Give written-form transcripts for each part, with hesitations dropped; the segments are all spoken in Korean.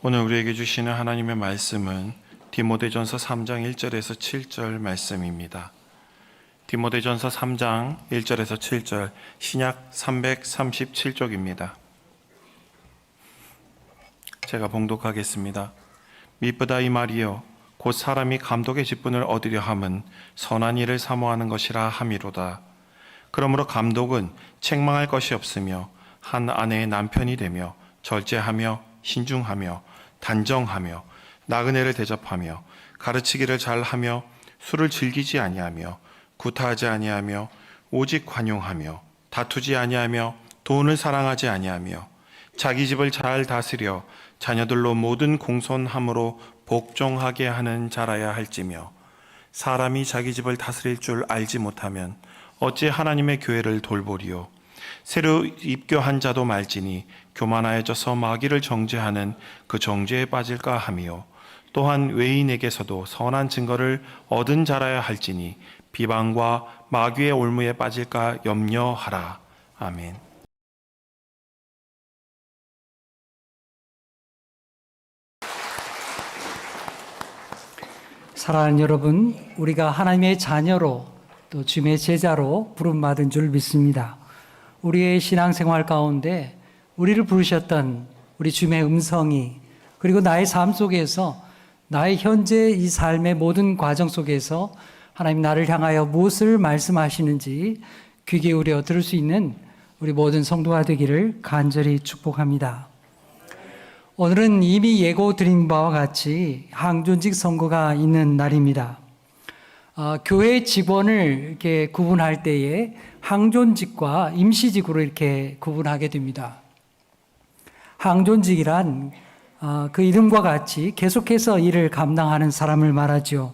오늘 우리에게 주시는 하나님의 말씀은 디모데전서 3장 1절에서 7절 말씀입니다. 디모데전서 3장 1절에서 7절, 신약 337쪽입니다. 제가 봉독하겠습니다. 미쁘다 이 말이여, 곧 사람이 감독의 직분을 얻으려 함은 선한 일을 사모하는 것이라 함이로다. 그러므로 감독은 책망할 것이 없으며 한 아내의 남편이 되며 절제하며 신중하며 단정하며 나그네를 대접하며 가르치기를 잘하며 술을 즐기지 아니하며 구타하지 아니하며 오직 관용하며 다투지 아니하며 돈을 사랑하지 아니하며 자기 집을 잘 다스려 자녀들로 모든 공손함으로 복종하게 하는 자라야 할지며, 사람이 자기 집을 다스릴 줄 알지 못하면 어찌 하나님의 교회를 돌보리요. 새로 입교한 자도 말지니 교만하여져서 마귀를 정죄하는 그 정죄에 빠질까 하며, 또한 외인에게서도 선한 증거를 얻은 자라야 할지니 비방과 마귀의 올무에 빠질까 염려하라. 아멘. 사랑하는 여러분, 우리가 하나님의 자녀로 또 주님의 제자로 부름받은 줄 믿습니다. 우리의 신앙생활 가운데 우리를 부르셨던 우리 주님의 음성이, 그리고 나의 삶 속에서, 나의 현재 이 삶의 모든 과정 속에서 하나님 나를 향하여 무엇을 말씀하시는지 귀 기울여 들을 수 있는 우리 모든 성도가 되기를 간절히 축복합니다. 오늘은 이미 예고 드린 바와 같이 항존직 선거가 있는 날입니다. 교회 직원을 이렇게 구분할 때에 항존직과 임시직으로 이렇게 구분하게 됩니다. 항존직이란 그 이름과 같이 계속해서 일을 감당하는 사람을 말하죠.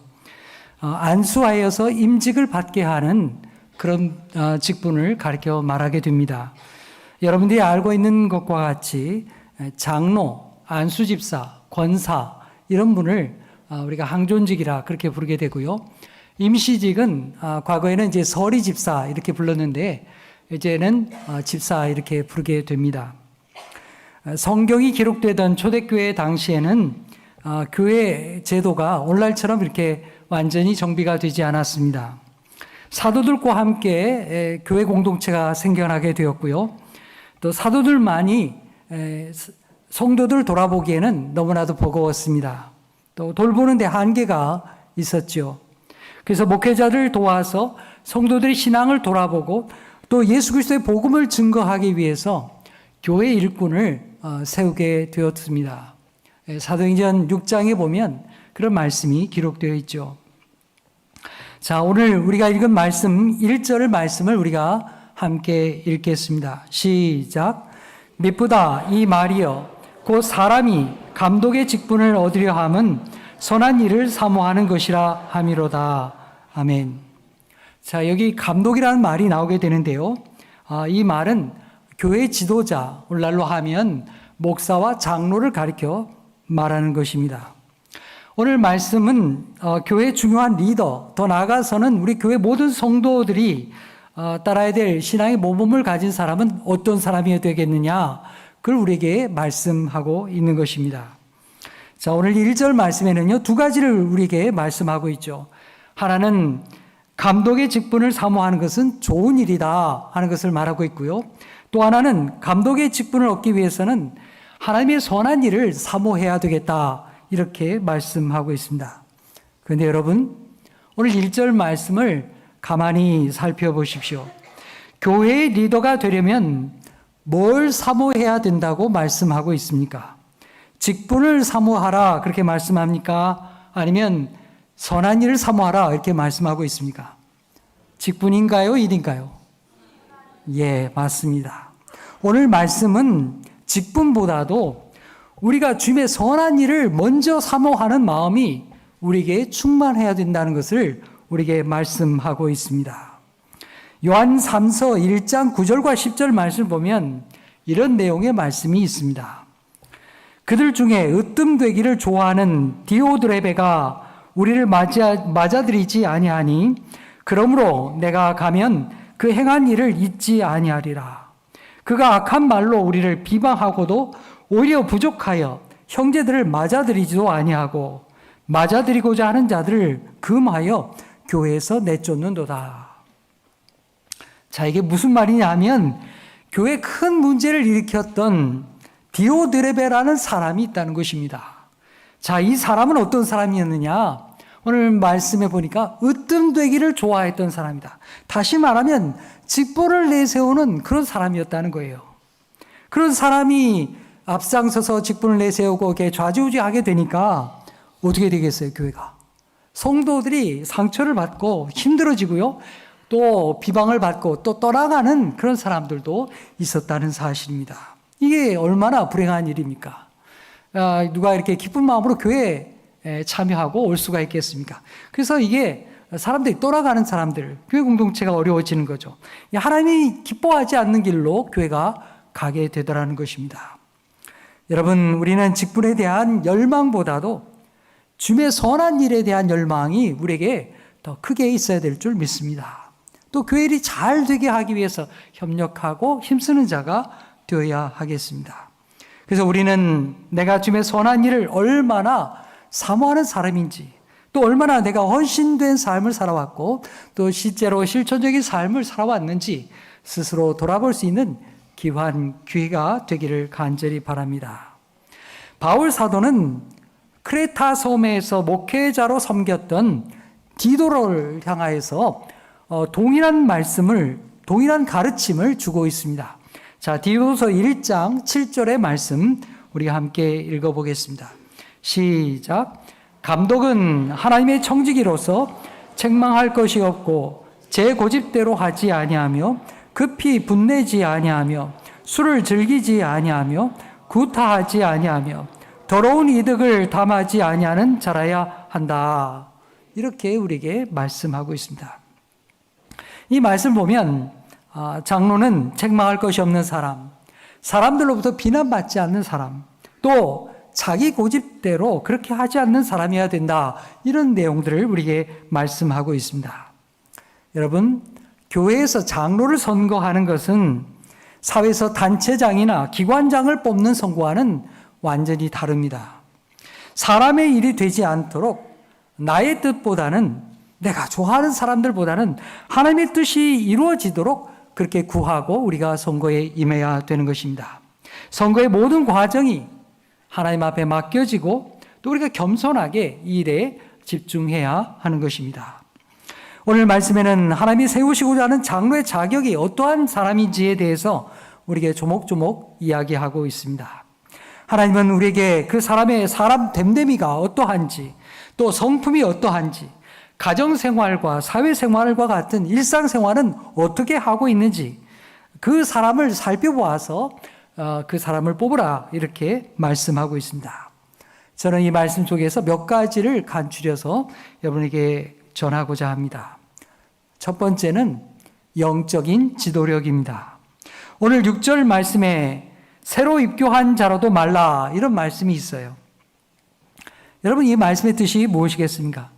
안수하여서 임직을 받게 하는 그런 직분을 가리켜 말하게 됩니다. 여러분들이 알고 있는 것과 같이 장로, 안수집사, 권사 이런 분을 우리가 항존직이라 그렇게 부르게 되고요. 임시직은 과거에는 이제 서리집사 이렇게 불렀는데 이제는 집사 이렇게 부르게 됩니다. 성경이 기록되던 초대교회 당시에는 교회 제도가 오늘날처럼 이렇게 완전히 정비가 되지 않았습니다. 사도들과 함께 교회 공동체가 생겨나게 되었고요. 또 사도들만이 성도들 돌아보기에는 너무나도 버거웠습니다. 또 돌보는 데 한계가 있었죠. 그래서 목회자들 도와서 성도들의 신앙을 돌아보고 또 예수 그리스도의 복음을 증거하기 위해서 교회 일꾼을 세우게 되었습니다. 사도행전 6장에 보면 그런 말씀이 기록되어 있죠. 자, 오늘 우리가 읽은 말씀 1절 말씀을 우리가 함께 읽겠습니다. 시작. 미쁘다 이 말이여, 곧 사람이 감독의 직분을 얻으려 함은 선한 일을 사모하는 것이라 함이로다. 아멘. 자, 여기 감독이라는 말이 나오게 되는데요. 이 말은 교회 지도자, 오늘날로 하면 목사와 장로를 가리켜 말하는 것입니다. 오늘 말씀은 교회의 중요한 리더, 더 나아가서는 우리 교회 모든 성도들이 따라야 될 신앙의 모범을 가진 사람은 어떤 사람이 되겠느냐, 그걸 우리에게 말씀하고 있는 것입니다. 자, 오늘 1절 말씀에는요, 두 가지를 우리에게 말씀하고 있죠. 하나는 감독의 직분을 사모하는 것은 좋은 일이다 하는 것을 말하고 있고요. 또 하나는 감독의 직분을 얻기 위해서는 하나님의 선한 일을 사모해야 되겠다, 이렇게 말씀하고 있습니다. 그런데 여러분, 오늘 1절 말씀을 가만히 살펴보십시오. 교회의 리더가 되려면 뭘 사모해야 된다고 말씀하고 있습니까? 직분을 사모하라 그렇게 말씀합니까? 아니면 선한 일을 사모하라 이렇게 말씀하고 있습니까? 직분인가요? 일인가요? 예, 맞습니다. 오늘 말씀은 직분보다도 우리가 주님의 선한 일을 먼저 사모하는 마음이 우리에게 충만해야 된다는 것을 우리에게 말씀하고 있습니다. 요한 3서 1장 9절과 10절 말씀을 보면 이런 내용의 말씀이 있습니다. 그들 중에 으뜸되기를 좋아하는 디오드레베가 우리를 맞아들이지 아니하니 그러므로 내가 가면 그 행한 일을 잊지 아니하리라. 그가 악한 말로 우리를 비방하고도 오히려 부족하여 형제들을 맞아들이지도 아니하고 맞아들이고자 하는 자들을 금하여 교회에서 내쫓는도다. 자, 이게 무슨 말이냐 하면 교회에 큰 문제를 일으켰던 디오드레베라는 사람이 있다는 것입니다. 자, 이 사람은 어떤 사람이었느냐? 오늘 말씀해 보니까 으뜸되기를 좋아했던 사람이다. 다시 말하면 직보를 내세우는 그런 사람이었다는 거예요. 그런 사람이 앞장서서 직분을 내세우고 이렇게 좌지우지하게 되니까 어떻게 되겠어요, 교회가? 성도들이 상처를 받고 힘들어지고요. 또 비방을 받고 또 떠나가는 그런 사람들도 있었다는 사실입니다. 이게 얼마나 불행한 일입니까? 누가 이렇게 기쁜 마음으로 교회에 참여하고 올 수가 있겠습니까? 그래서 이게 사람들이 떠나가는 사람들, 교회 공동체가 어려워지는 거죠. 하나님이 기뻐하지 않는 길로 교회가 가게 되더라는 것입니다. 여러분, 우리는 직분에 대한 열망보다도 주님의 선한 일에 대한 열망이 우리에게 더 크게 있어야 될 줄 믿습니다. 또 교회 일이 잘 되게 하기 위해서 협력하고 힘쓰는 자가 되어야 하겠습니다. 그래서 우리는 내가 주님의 선한 일을 얼마나 사모하는 사람인지, 또 얼마나 내가 헌신된 삶을 살아왔고 또 실제로 실천적인 삶을 살아왔는지 스스로 돌아볼 수 있는 귀한 기회가 되기를 간절히 바랍니다. 바울 사도는 크레타 섬에서 목회자로 섬겼던 디도를 향하여서 동일한 가르침을 주고 있습니다. 자, 디도서 1장 7절의 말씀 우리가 함께 읽어보겠습니다. 시작. 감독은 하나님의 청지기로서 책망할 것이 없고 제 고집대로 하지 아니하며 급히 분내지 아니하며 술을 즐기지 아니하며 구타하지 아니하며 더러운 이득을 담하지 아니하는 자라야 한다. 이렇게 우리에게 말씀하고 있습니다. 이 말씀 보면 장로는 책망할 것이 없는 사람, 사람들로부터 비난받지 않는 사람, 또 자기 고집대로 그렇게 하지 않는 사람이어야 된다. 이런 내용들을 우리에게 말씀하고 있습니다. 여러분, 교회에서 장로를 선거하는 것은 사회에서 단체장이나 기관장을 뽑는 선거와는 완전히 다릅니다. 사람의 일이 되지 않도록 나의 뜻보다는, 내가 좋아하는 사람들보다는 하나님의 뜻이 이루어지도록 그렇게 구하고 우리가 선거에 임해야 되는 것입니다. 선거의 모든 과정이 하나님 앞에 맡겨지고 또 우리가 겸손하게 이 일에 집중해야 하는 것입니다. 오늘 말씀에는 하나님이 세우시고자 하는 장로의 자격이 어떠한 사람인지에 대해서 우리에게 조목조목 이야기하고 있습니다. 하나님은 우리에게 그 사람의 사람 됨됨이가 어떠한지, 또 성품이 어떠한지, 가정생활과 사회생활과 같은 일상생활은 어떻게 하고 있는지 그 사람을 살펴보아서 그 사람을 뽑으라, 이렇게 말씀하고 있습니다. 저는 이 말씀 속에서 몇 가지를 간추려서 여러분에게 전하고자 합니다. 첫 번째는 영적인 지도력입니다. 오늘 6절 말씀에 새로 입교한 자로도 말라, 이런 말씀이 있어요. 여러분, 이 말씀의 뜻이 무엇이겠습니까?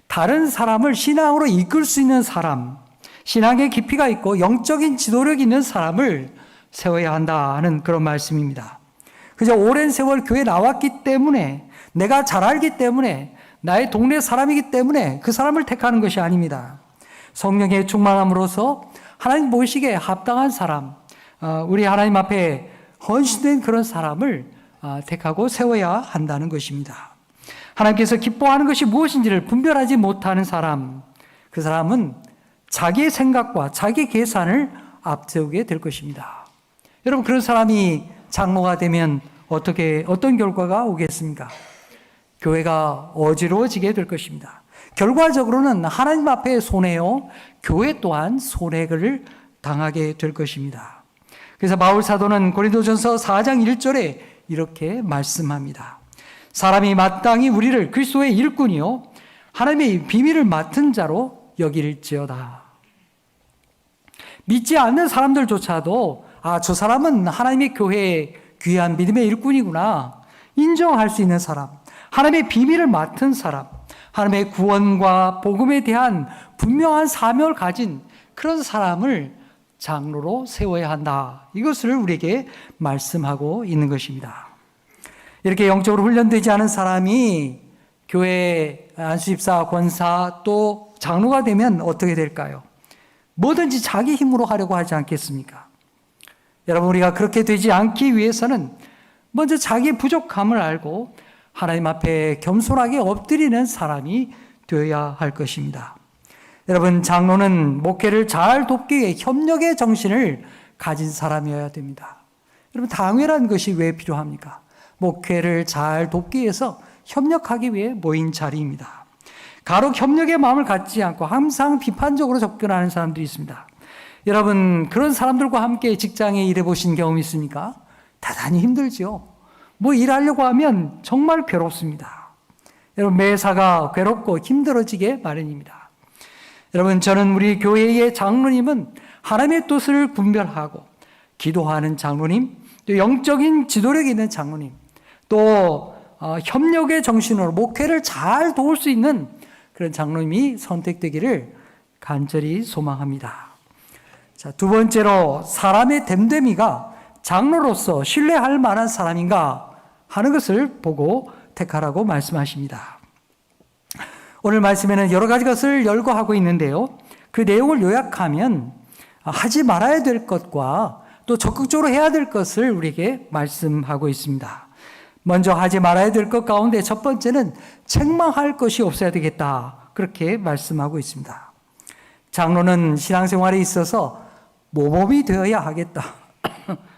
다른 사람을 신앙으로 이끌 수 있는 사람, 신앙의 깊이가 있고 영적인 지도력이 있는 사람을 세워야 한다는 그런 말씀입니다. 그저 오랜 세월 교회에 나왔기 때문에, 내가 잘 알기 때문에, 나의 동네 사람이기 때문에 그 사람을 택하는 것이 아닙니다. 성령의 충만함으로써 하나님 보시기에 합당한 사람, 우리 하나님 앞에 헌신된 그런 사람을 택하고 세워야 한다는 것입니다. 하나님께서 기뻐하는 것이 무엇인지를 분별하지 못하는 사람, 그 사람은 자기의 생각과 자기 계산을 앞세우게 될 것입니다. 여러분, 그런 사람이 장로가 되면 어떤 결과가 오겠습니까? 교회가 어지러워지게 될 것입니다. 결과적으로는 하나님 앞에 손해요, 교회 또한 손해를 당하게 될 것입니다. 그래서 바울 사도는 고린도전서 4장 1절에 이렇게 말씀합니다. 사람이 마땅히 우리를 그리스도의 일꾼이요 하나님의 비밀을 맡은 자로 여길지어다. 믿지 않는 사람들조차도 저 사람은 하나님의 교회의 귀한 믿음의 일꾼이구나 인정할 수 있는 사람, 하나님의 비밀을 맡은 사람, 하나님의 구원과 복음에 대한 분명한 사명을 가진 그런 사람을 장로로 세워야 한다. 이것을 우리에게 말씀하고 있는 것입니다. 이렇게 영적으로 훈련되지 않은 사람이 교회 안수집사, 권사 또 장로가 되면 어떻게 될까요? 뭐든지 자기 힘으로 하려고 하지 않겠습니까? 여러분, 우리가 그렇게 되지 않기 위해서는 먼저 자기의 부족함을 알고 하나님 앞에 겸손하게 엎드리는 사람이 되어야 할 것입니다. 여러분, 장로는 목회를 잘 돕기 위해 협력의 정신을 가진 사람이어야 됩니다. 여러분, 당회라는 것이 왜 필요합니까? 목회를 잘 돕기 위해서 협력하기 위해 모인 자리입니다. 가로 협력의 마음을 갖지 않고 항상 비판적으로 접근하는 사람들이 있습니다. 여러분, 그런 사람들과 함께 직장에 일해 보신 경험이 있습니까? 대단히 힘들죠. 뭐 일하려고 하면 정말 괴롭습니다. 여러분, 매사가 괴롭고 힘들어지게 마련입니다. 여러분, 저는 우리 교회의 장로님은 하나님의 뜻을 분별하고 기도하는 장로님, 또 영적인 지도력이 있는 장로님, 또 협력의 정신으로 목회를 잘 도울 수 있는 그런 장로님이 선택되기를 간절히 소망합니다. 자, 두 번째로 사람의 됨됨이가 장로로서 신뢰할 만한 사람인가 하는 것을 보고 택하라고 말씀하십니다. 오늘 말씀에는 여러 가지 것을 열거하고 있는데요. 그 내용을 요약하면 하지 말아야 될 것과 또 적극적으로 해야 될 것을 우리에게 말씀하고 있습니다. 먼저 하지 말아야 될 것 가운데 첫 번째는 책망할 것이 없어야 되겠다. 그렇게 말씀하고 있습니다. 장로는 신앙생활에 있어서 모범이 되어야 하겠다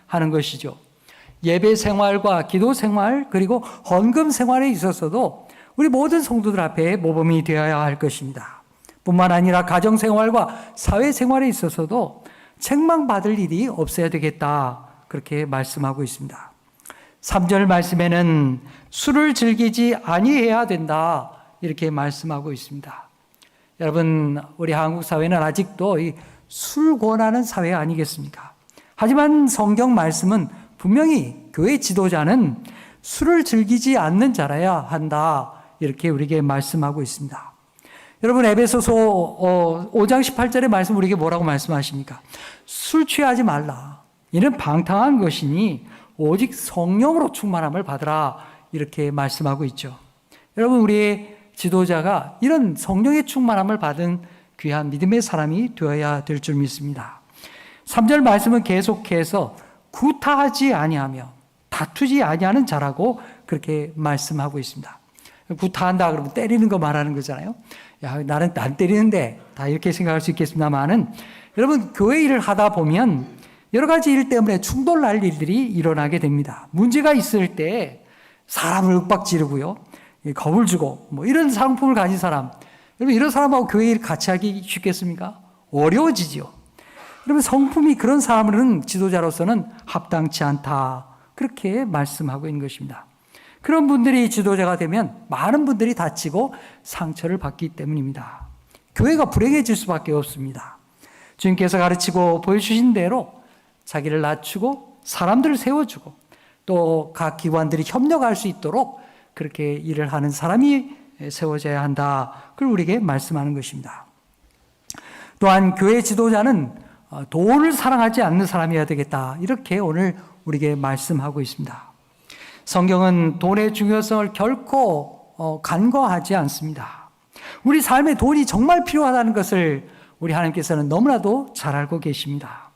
하는 것이죠. 예배 생활과 기도 생활 그리고 헌금 생활에 있어서도 우리 모든 성도들 앞에 모범이 되어야 할 것입니다. 뿐만 아니라 가정 생활과 사회 생활에 있어서도 책망받을 일이 없어야 되겠다. 그렇게 말씀하고 있습니다. 3절 말씀에는 술을 즐기지 아니해야 된다. 이렇게 말씀하고 있습니다. 여러분, 우리 한국 사회는 아직도 술 권하는 사회 아니겠습니까? 하지만 성경 말씀은 분명히 교회 지도자는 술을 즐기지 않는 자라야 한다. 이렇게 우리에게 말씀하고 있습니다. 여러분, 에베소서 5장 18절의 말씀 우리에게 뭐라고 말씀하십니까? 술 취하지 말라. 이는 방탕한 것이니 오직 성령으로 충만함을 받으라. 이렇게 말씀하고 있죠. 여러분, 우리의 지도자가 이런 성령의 충만함을 받은 귀한 믿음의 사람이 되어야 될 줄 믿습니다. 3절 말씀은 계속해서 구타하지 아니하며 다투지 아니하는 자라고 그렇게 말씀하고 있습니다. 구타한다 그러면 때리는 거 말하는 거잖아요. 야, 나는 안 때리는데 다 이렇게 생각할 수 있겠습니다만은 여러분, 교회 일을 하다 보면 여러 가지 일 때문에 충돌 날 일들이 일어나게 됩니다. 문제가 있을 때 사람을 윽박지르고요, 겁을 주고 뭐 이런 상품을 가진 사람, 여러분, 이런 사람하고 교회 일 같이 하기 쉽겠습니까? 어려워지죠. 여러분, 성품이 그런 사람은 지도자로서는 합당치 않다. 그렇게 말씀하고 있는 것입니다. 그런 분들이 지도자가 되면 많은 분들이 다치고 상처를 받기 때문입니다. 교회가 불행해질 수밖에 없습니다. 주님께서 가르치고 보여주신 대로 자기를 낮추고 사람들을 세워주고 또 각 기관들이 협력할 수 있도록 그렇게 일을 하는 사람이 세워져야 한다. 그걸 우리에게 말씀하는 것입니다. 또한 교회 지도자는 돈을 사랑하지 않는 사람이어야 되겠다. 이렇게 오늘 우리에게 말씀하고 있습니다. 성경은 돈의 중요성을 결코 간과하지 않습니다. 우리 삶에 돈이 정말 필요하다는 것을 우리 하나님께서는 너무나도 잘 알고 계십니다.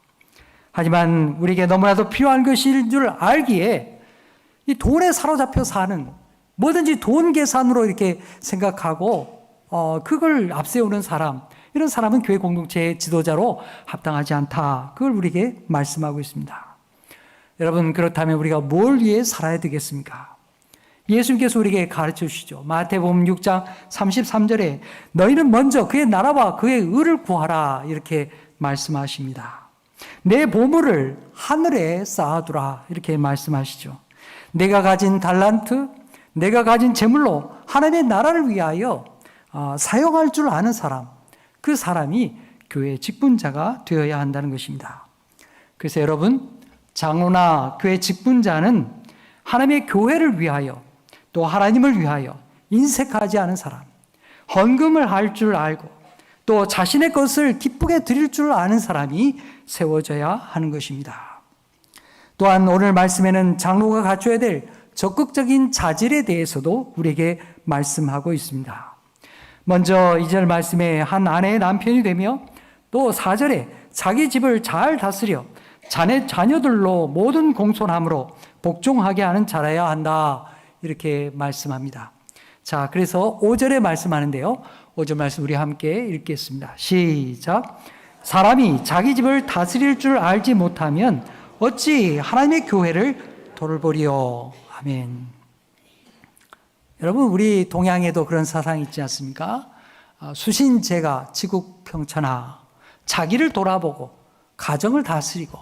하지만 우리에게 너무나도 필요한 것일 줄 알기에 이 돈에 사로잡혀 사는, 뭐든지 돈 계산으로 이렇게 생각하고 그걸 앞세우는 사람, 이런 사람은 교회 공동체의 지도자로 합당하지 않다. 그걸 우리에게 말씀하고 있습니다. 여러분, 그렇다면 우리가 뭘 위해 살아야 되겠습니까? 예수님께서 우리에게 가르쳐 주시죠. 마태복음 6장 33절에 너희는 먼저 그의 나라와 그의 의를 구하라. 이렇게 말씀하십니다. 내 보물을 하늘에 쌓아두라. 이렇게 말씀하시죠. 내가 가진 달란트, 내가 가진 재물로 하나님의 나라를 위하여 사용할 줄 아는 사람, 그 사람이 교회의 직분자가 되어야 한다는 것입니다. 그래서 여러분, 장로나 교회 직분자는 하나님의 교회를 위하여 또 하나님을 위하여 인색하지 않은 사람, 헌금을 할 줄 알고 또 자신의 것을 기쁘게 드릴 줄 아는 사람이 세워져야 하는 것입니다. 또한 오늘 말씀에는 장로가 갖춰야 될 적극적인 자질에 대해서도 우리에게 말씀하고 있습니다. 먼저 2절 말씀에 한 아내의 남편이 되며 또 4절에 자기 집을 잘 다스려 자녀들로 모든 공손함으로 복종하게 하는 자라야 한다. 이렇게 말씀합니다. 자, 그래서 5절에 말씀하는데요. 5절 말씀 우리 함께 읽겠습니다. 시작. 사람이 자기 집을 다스릴 줄 알지 못하면 어찌 하나님의 교회를 돌보리요. 아멘. 여러분, 우리 동양에도 그런 사상이 있지 않습니까? 수신제가 지국평천하, 자기를 돌아보고 가정을 다스리고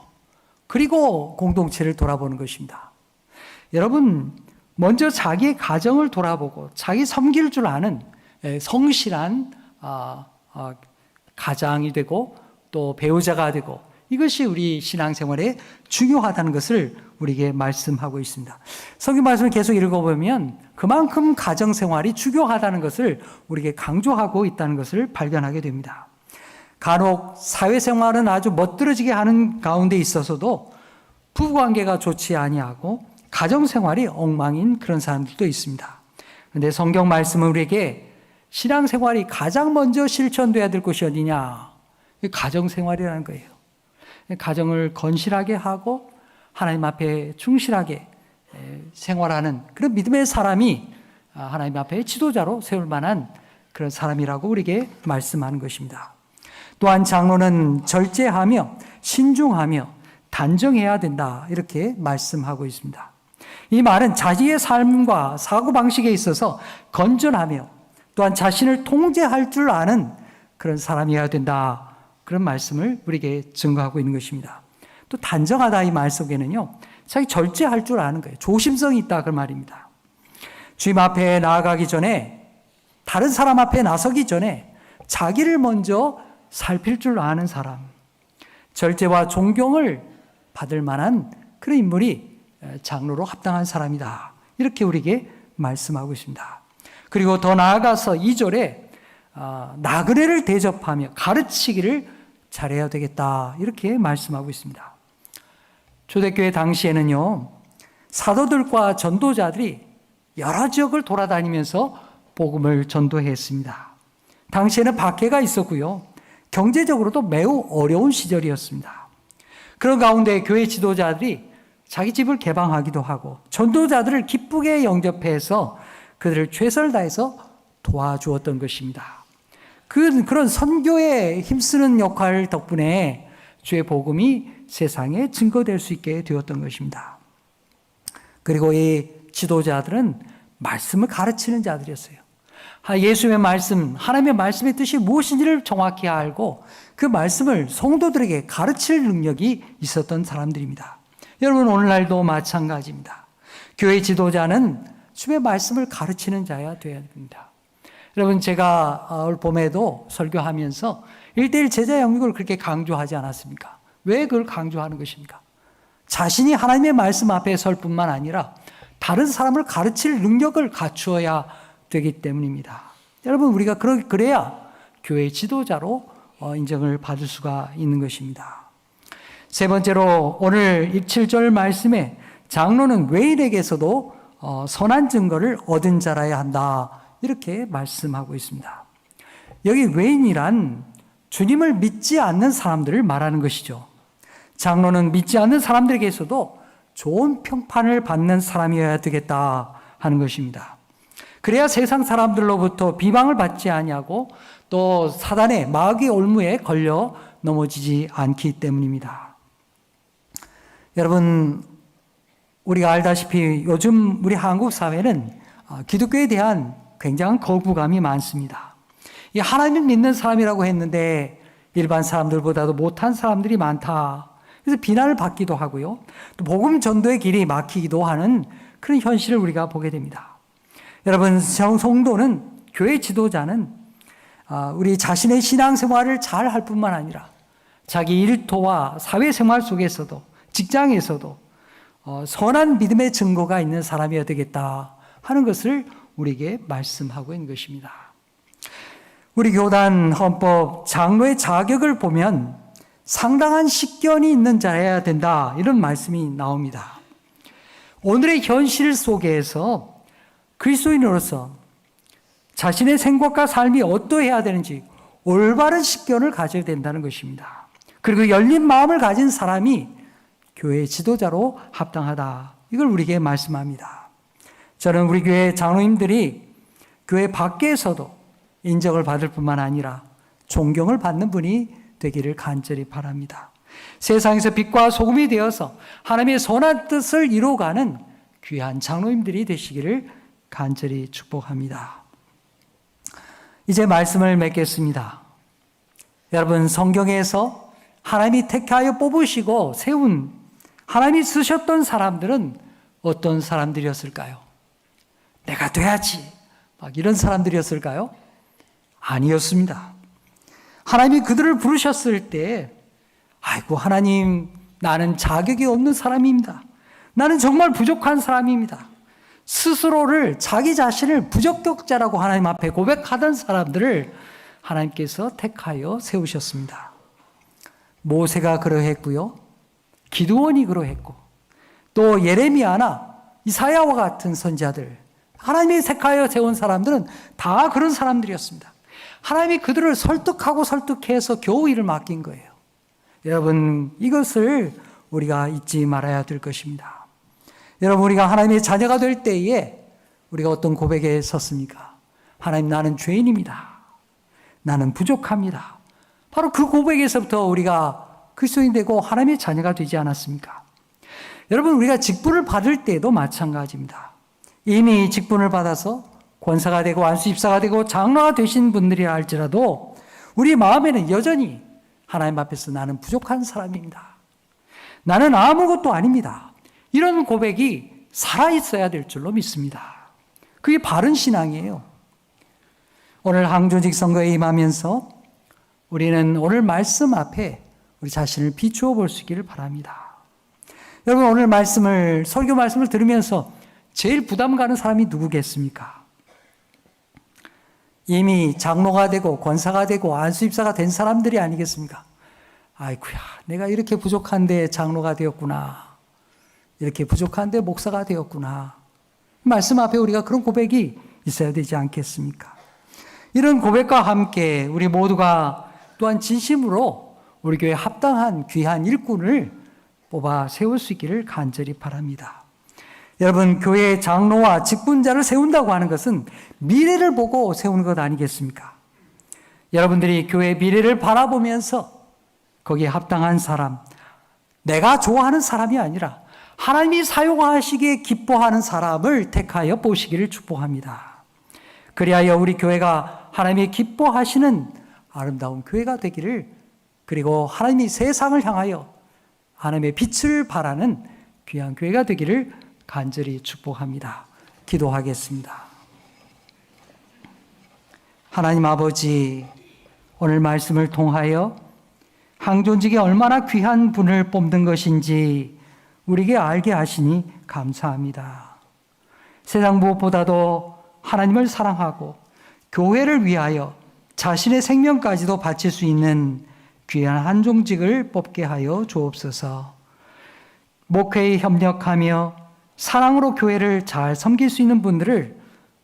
그리고 공동체를 돌아보는 것입니다. 여러분, 먼저 자기의 가정을 돌아보고 자기 섬길 줄 아는 성실한 가장이 되고 또 배우자가 되고 이것이 우리 신앙생활에 중요하다는 것을 우리에게 말씀하고 있습니다. 성경 말씀을 계속 읽어보면 그만큼 가정생활이 중요하다는 것을 우리에게 강조하고 있다는 것을 발견하게 됩니다. 간혹 사회생활은 아주 멋들어지게 하는 가운데 있어서도 부부관계가 좋지 아니하고 가정생활이 엉망인 그런 사람들도 있습니다. 그런데 성경 말씀은 우리에게 신앙생활이 가장 먼저 실천돼야 될 것이 어디냐? 가정생활이라는 거예요. 가정을 건실하게 하고 하나님 앞에 충실하게 생활하는 그런 믿음의 사람이 하나님 앞에 지도자로 세울 만한 그런 사람이라고 우리에게 말씀하는 것입니다. 또한 장로는 절제하며 신중하며 단정해야 된다 이렇게 말씀하고 있습니다. 이 말은 자기의 삶과 사고방식에 있어서 건전하며 또한 자신을 통제할 줄 아는 그런 사람이어야 된다. 그런 말씀을 우리에게 증거하고 있는 것입니다. 또 단정하다 이 말 속에는요, 자기 절제할 줄 아는 거예요. 조심성이 있다 그 말입니다. 주님 앞에 나아가기 전에, 다른 사람 앞에 나서기 전에 자기를 먼저 살필 줄 아는 사람, 절제와 존경을 받을 만한 그런 인물이 장로로 합당한 사람이다. 이렇게 우리에게 말씀하고 있습니다. 그리고 더 나아가서 2절에 나그네를 대접하며 가르치기를 잘해야 되겠다. 이렇게 말씀하고 있습니다. 초대교회 당시에는요, 사도들과 전도자들이 여러 지역을 돌아다니면서 복음을 전도했습니다. 당시에는 박해가 있었고요, 경제적으로도 매우 어려운 시절이었습니다. 그런 가운데 교회 지도자들이 자기 집을 개방하기도 하고 전도자들을 기쁘게 영접해서 그들을 최선을 다해서 도와주었던 것입니다. 그런 선교에 힘쓰는 역할 덕분에 주의 복음이 세상에 증거될 수 있게 되었던 것입니다. 그리고 이 지도자들은 말씀을 가르치는 자들이었어요. 예수의 말씀, 하나님의 말씀의 뜻이 무엇인지를 정확히 알고 그 말씀을 성도들에게 가르칠 능력이 있었던 사람들입니다. 여러분, 오늘날도 마찬가지입니다. 교회 지도자는 주의 말씀을 가르치는 자야 되어야 됩니다. 여러분, 제가 올 봄에도 설교하면서 1:1 제자 영육을 그렇게 강조하지 않았습니까? 왜 그걸 강조하는 것입니까? 자신이 하나님의 말씀 앞에 설 뿐만 아니라 다른 사람을 가르칠 능력을 갖추어야 되기 때문입니다. 여러분, 우리가 그래야 교회 지도자로 인정을 받을 수가 있는 것입니다. 세 번째로 오늘 7절 말씀에 장로는 외인에게서도 선한 증거를 얻은 자라야 한다. 이렇게 말씀하고 있습니다. 여기 외인이란 주님을 믿지 않는 사람들을 말하는 것이죠. 장로는 믿지 않는 사람들에게서도 좋은 평판을 받는 사람이어야 되겠다 하는 것입니다. 그래야 세상 사람들로부터 비방을 받지 아니하고 또 사단의 마귀의 올무에 걸려 넘어지지 않기 때문입니다. 여러분, 우리가 알다시피 요즘 우리 한국 사회는 기독교에 대한 굉장한 거부감이 많습니다. 이 하나님을 믿는 사람이라고 했는데 일반 사람들보다도 못한 사람들이 많다. 그래서 비난을 받기도 하고요. 또 복음 전도의 길이 막히기도 하는 그런 현실을 우리가 보게 됩니다. 여러분, 성도는, 교회 지도자는 우리 자신의 신앙생활을 잘 할 뿐만 아니라 자기 일터와 사회생활 속에서도, 직장에서도 선한 믿음의 증거가 있는 사람이어야 되겠다 하는 것을 우리에게 말씀하고 있는 것입니다. 우리 교단 헌법 장로의 자격을 보면 상당한 식견이 있는 자여야 된다, 이런 말씀이 나옵니다. 오늘의 현실 속에서 그리스도인으로서 자신의 생각과 삶이 어떠해야 되는지 올바른 식견을 가져야 된다는 것입니다. 그리고 열린 마음을 가진 사람이 교회 지도자로 합당하다. 이걸 우리에게 말씀합니다. 저는 우리 교회 장로님들이 교회 밖에서도 인정을 받을 뿐만 아니라 존경을 받는 분이 되기를 간절히 바랍니다. 세상에서 빛과 소금이 되어서 하나님의 선한 뜻을 이루어가는 귀한 장로님들이 되시기를 간절히 축복합니다. 이제 말씀을 맺겠습니다. 여러분, 성경에서 하나님이 택하여 뽑으시고 세운 하나님이 쓰셨던 사람들은 어떤 사람들이었을까요? 내가 돼야지 막 이런 사람들이었을까요? 아니었습니다. 하나님이 그들을 부르셨을 때 아이고 하나님, 나는 자격이 없는 사람입니다. 나는 정말 부족한 사람입니다. 스스로를, 자기 자신을 부적격자라고 하나님 앞에 고백하던 사람들을 하나님께서 택하여 세우셨습니다. 모세가 그러했고요, 기드온이 그러했고, 또 예레미야나 이사야와 같은 선지자들, 하나님이 택하여 세운 사람들은 다 그런 사람들이었습니다. 하나님이 그들을 설득하고 설득해서 겨우 일을 맡긴 거예요. 여러분, 이것을 우리가 잊지 말아야 될 것입니다. 여러분, 우리가 하나님의 자녀가 될 때에 우리가 어떤 고백에 섰습니까? 하나님, 나는 죄인입니다. 나는 부족합니다. 바로 그 고백에서부터 우리가 그리스도인 되고 하나님의 자녀가 되지 않았습니까? 여러분, 우리가 직분을 받을 때도 마찬가지입니다. 이미 직분을 받아서 권사가 되고 안수집사가 되고 장로가 되신 분들이라 할지라도 우리 마음에는 여전히 하나님 앞에서 나는 부족한 사람입니다. 나는 아무것도 아닙니다. 이런 고백이 살아있어야 될 줄로 믿습니다. 그게 바른 신앙이에요. 오늘 항조직 선거에 임하면서 우리는 오늘 말씀 앞에 우리 자신을 비추어 볼 수 있기를 바랍니다. 여러분, 오늘 설교 말씀을 들으면서 제일 부담 가는 사람이 누구겠습니까? 이미 장로가 되고 권사가 되고 안수집사가 된 사람들이 아니겠습니까? 아이고야, 내가 이렇게 부족한데 장로가 되었구나. 이렇게 부족한데 목사가 되었구나. 말씀 앞에 우리가 그런 고백이 있어야 되지 않겠습니까? 이런 고백과 함께 우리 모두가 또한 진심으로 우리 교회에 합당한 귀한 일꾼을 뽑아 세울 수 있기를 간절히 바랍니다. 여러분, 교회의 장로와 직분자를 세운다고 하는 것은 미래를 보고 세우는 것 아니겠습니까? 여러분들이 교회의 미래를 바라보면서 거기에 합당한 사람, 내가 좋아하는 사람이 아니라 하나님이 사용하시기에 기뻐하는 사람을 택하여 보시기를 축복합니다. 그리하여 우리 교회가 하나님이 기뻐하시는 아름다운 교회가 되기를, 그리고 하나님이 세상을 향하여 하나님의 빛을 발하는 귀한 교회가 되기를 간절히 축복합니다. 기도하겠습니다. 하나님 아버지, 오늘 말씀을 통하여 항존직에 얼마나 귀한 분을 뽑는 것인지 우리에게 알게 하시니 감사합니다. 세상 무엇보다도 하나님을 사랑하고 교회를 위하여 자신의 생명까지도 바칠 수 있는 귀한 한종직을 뽑게 하여 주옵소서. 목회에 협력하며 사랑으로 교회를 잘 섬길 수 있는 분들을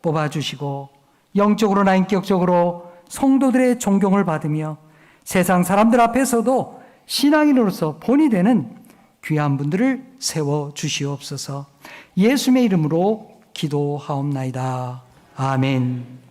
뽑아주시고 영적으로나 인격적으로 성도들의 존경을 받으며 세상 사람들 앞에서도 신앙인으로서 본이 되는 귀한 분들을 세워주시옵소서. 예수님의 이름으로 기도하옵나이다. 아멘.